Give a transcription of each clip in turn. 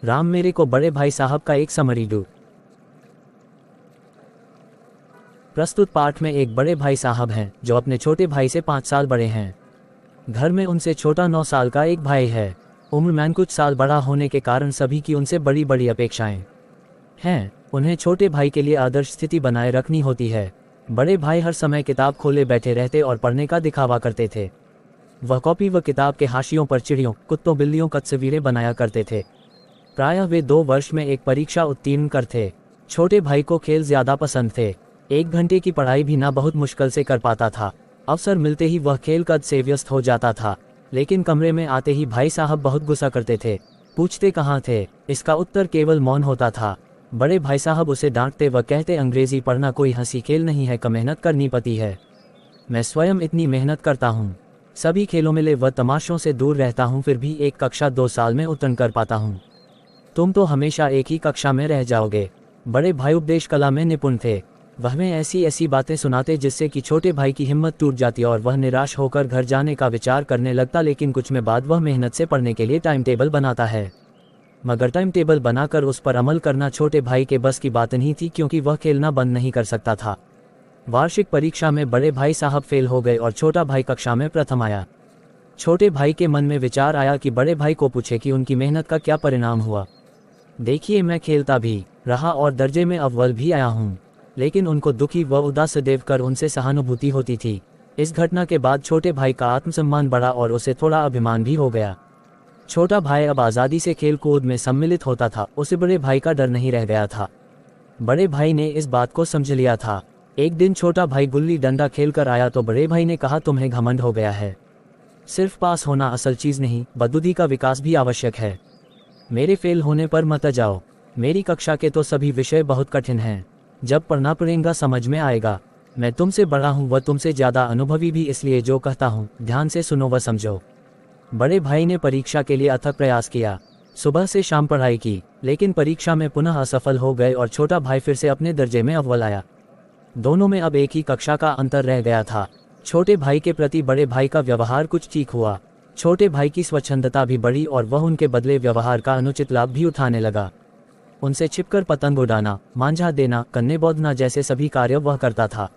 राम मेरे को बड़े भाई साहब का एक समरी दो। प्रस्तुत पाठ में एक बड़े भाई साहब हैं जो अपने छोटे भाई से 5 साल बड़े हैं। घर में उनसे छोटा 9 साल का एक भाई है। उम्र में कुछ साल बड़ा होने के कारण सभी की उनसे बड़ी बड़ी अपेक्षाएं हैं। उन्हें छोटे भाई के लिए आदर्श स्थिति बनाए रखनी होती है। बड़े भाई हर समय किताब खोले बैठे रहते और पढ़ने का दिखावा करते थे। वह कॉपी व किताब के हाशियों पर चिड़ियों, कुत्तों, बिल्लियों का तस्वीरें बनाया करते थे। प्रायः वे 2 वर्ष में एक परीक्षा उत्तीर्ण करते। छोटे भाई को खेल ज्यादा पसंद थे। 1 घंटे की पढ़ाई भी ना बहुत मुश्किल से कर पाता था। अवसर मिलते ही वह खेल कूद से व्यस्त हो जाता था। लेकिन कमरे में आते ही भाई साहब बहुत गुस्सा करते थे। पूछते कहाँ थे, इसका उत्तर केवल मौन होता था। बड़े भाई साहब उसे डांटते व कहते अंग्रेजी पढ़ना कोई हंसी खेल नहीं है, मेहनत करनी पड़ती है। मैं स्वयं इतनी मेहनत करता हूँ। सभी खेलों में व तमाशों से दूर रहता हूँ, फिर भी एक कक्षा 2 साल में उत्तीर्ण कर पाता हूँ। तुम तो हमेशा एक ही कक्षा में रह जाओगे। बड़े भाई उपदेश कला में निपुण थे। वह में ऐसी ऐसी बातें सुनाते जिससे कि छोटे भाई की हिम्मत टूट जाती और वह निराश होकर घर जाने का विचार करने लगता। लेकिन कुछ में बाद वह मेहनत से पढ़ने के लिए टाइम टेबल बनाता है, मगर टाइम टेबल बनाकर उस पर अमल करना छोटे भाई के बस की बात नहीं थी, क्योंकि वह खेलना बंद नहीं कर सकता था। वार्षिक परीक्षा में बड़े भाई साहब फेल हो गए और छोटा भाई कक्षा में प्रथम आया। छोटे भाई के मन में विचार आया कि बड़े भाई को पूछे कि उनकी मेहनत का क्या परिणाम हुआ। देखिए, मैं खेलता भी रहा और दर्जे में अव्वल भी आया हूँ, लेकिन उनको दुखी व उदास देखकर उनसे सहानुभूति होती थी। इस घटना के बाद छोटे भाई का आत्मसम्मान बढ़ा और उसे थोड़ा अभिमान भी हो गया। छोटा भाई अब आज़ादी से खेल कूद में सम्मिलित होता था। उसे बड़े भाई का डर नहीं रह गया था। बड़े भाई ने इस बात को समझ लिया था। एक दिन छोटा भाई गुल्ली डंडा खेल कर आया तो बड़े भाई ने कहा, तुम्हें घमंड हो गया है। सिर्फ पास होना असल चीज़ नहीं, बुद्धि का विकास भी आवश्यक है। मेरे फेल होने पर मत जाओ। मेरी कक्षा के तो सभी विषय बहुत कठिन हैं। जब पढ़ना पड़ेगा समझ में आएगा। मैं तुमसे बड़ा हूँ व तुमसे ज़्यादा अनुभवी भी, इसलिए जो कहता हूँ ध्यान से सुनो व समझो। बड़े भाई ने परीक्षा के लिए अथक प्रयास किया। सुबह से शाम पढ़ाई की, लेकिन परीक्षा में पुनः असफल हो गए और छोटा भाई फिर से अपने दर्जे में अव्वल आया। दोनों में अब एक ही कक्षा का अंतर रह गया था। छोटे भाई के प्रति बड़े भाई का व्यवहार कुछ ठीक हुआ। छोटे भाई की स्वच्छंदता भी बढ़ी और वह उनके बदले व्यवहार का अनुचित लाभ भी उठाने लगा। उनसे छिपकर पतंग उड़ाना, मांझा देना, कन्ने बोधना जैसे सभी कार्य वह करता था।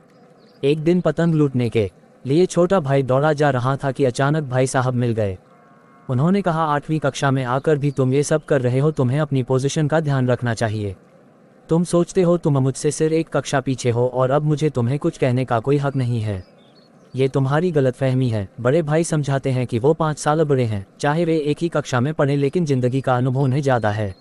एक दिन पतंग लूटने के लिए छोटा भाई दौड़ा जा रहा था कि अचानक भाई साहब मिल गए। उन्होंने कहा, 8वीं कक्षा में आकर भी तुम ये सब कर रहे हो, तुम्हें अपनी पोजीशन का ध्यान रखना चाहिए। तुम सोचते हो तुम मुझसे सिर्फ एक कक्षा पीछे हो और अब मुझे तुम्हें कुछ कहने का कोई हक नहीं है। ये तुम्हारी गलतफहमी है। बड़े भाई समझाते हैं कि वो 5 साल बड़े हैं, चाहे वे एक ही कक्षा में पढ़ें, लेकिन जिंदगी का अनुभव उन्हें ज़्यादा है,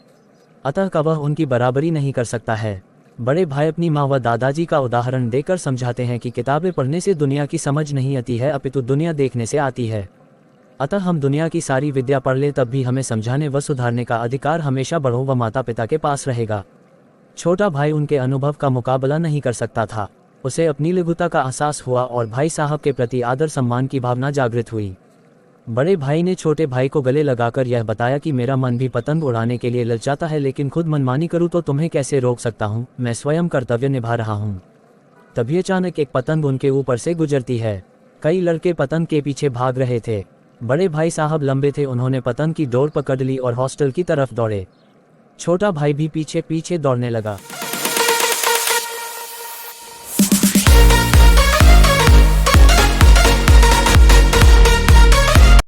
अतः का वह उनकी बराबरी नहीं कर सकता है। बड़े भाई अपनी माँ व दादाजी का उदाहरण देकर समझाते हैं कि किताबें पढ़ने से दुनिया की समझ नहीं आती है, अपितु दुनिया देखने से आती है। अतः हम दुनिया की सारी विद्या पढ़ लें तब भी हमें समझाने व सुधारने का अधिकार हमेशा बड़ों व माता पिता के पास रहेगा। छोटा भाई उनके अनुभव का मुकाबला नहीं कर सकता था। उसे अपनी लघुता का एहसास हुआ और भाई साहब के प्रति आदर सम्मान की भावना जागृत हुई। बड़े भाई ने छोटे भाई को गले लगाकर यह बताया कि मेरा मन भी पतंग उड़ाने के लिए ललचाता है, लेकिन खुद मनमानी करूँ तो तुम्हें कैसे रोक सकता हूँ। मैं स्वयं कर्तव्य निभा रहा हूँ। तभी अचानक एक पतंग उनके ऊपर से गुजरती है। कई लड़के पतंग के पीछे भाग रहे थे। बड़े भाई साहब लंबे थे, उन्होंने पतंग की डोर पकड़ ली और हॉस्टल की तरफ दौड़े। छोटा भाई भी पीछे पीछे दौड़ने लगा।